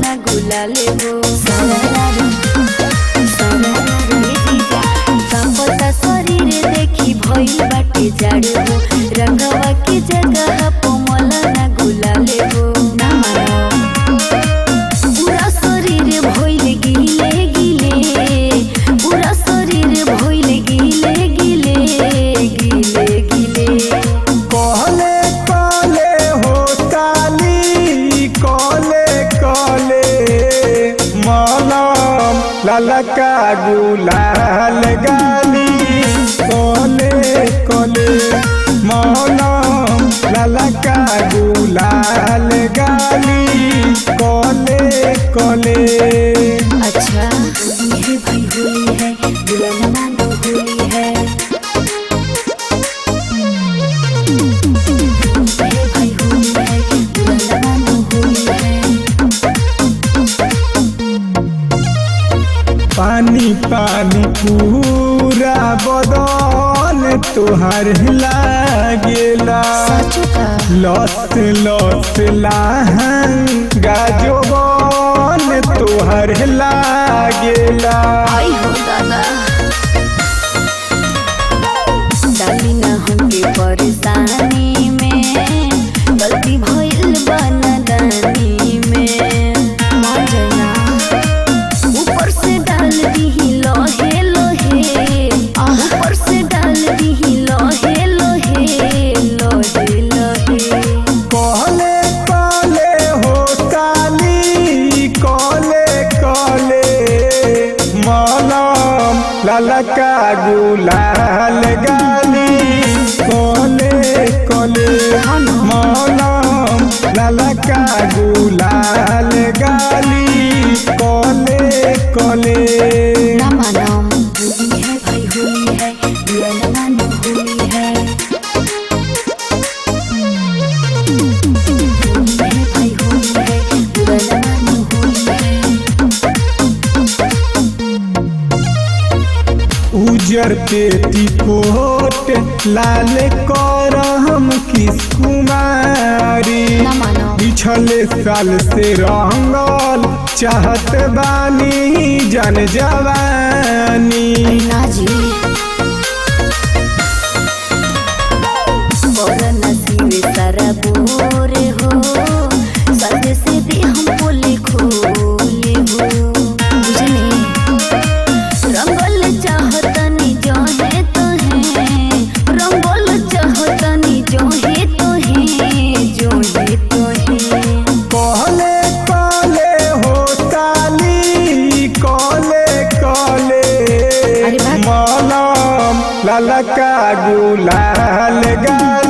ना गुलाले हो पता शरीर देखी भइल बाटे जाड़े हो रंगवा की जगह पोमल ना गुलाले हो ना पूरा शरीर भइल गिले गिले पूरा शरीर भइल गिले गिले गिले गिले कहले कहले हो ताली कहले कहले मलम ललका गुलाल गाली कहले कहले मलम ललका गुलाल गाली कहले कहले। अच्छा ये भाई होली है दुल्हन मानो होली है भाई होली है दुल्हन मानो होली है पानी पानी पूरा बदन तुहार लागेला लस लस लहंगा जोबन तुहार लागेला। आई हो दादा डाली ना हमके परेशानी में गलती भइल बनदानी में मान जाना ऊपर से डाल दी लोहे लोहे ऊपर से डाल दी लोहे लोहे लोहे लोहे कहले कहले हो ताली कहले कहले मलम ललका गुलाल गाली कहले कहले मलम ललका गुलाल गाली कहले कहले। ना मानम होली है भाई होली है दुल्हन मानो होली है होली है भाई होली है दुल्हन मानो होली है उजर पेटीकोट लाल करम किस कुमारी ना मानो पिछले साल से रंगल चाहत बानी जन जवानी। ना जी बोल नसीब सारा बोरे हो सद से दे हम बोले खोले हो बुझने रंगल चाहतनी जो है तो है रंगल चाहतनी जो है तो है जो है तो है कहले कहले हो ताली कहले कहले अरे बात मलम ललका गुलाल गाली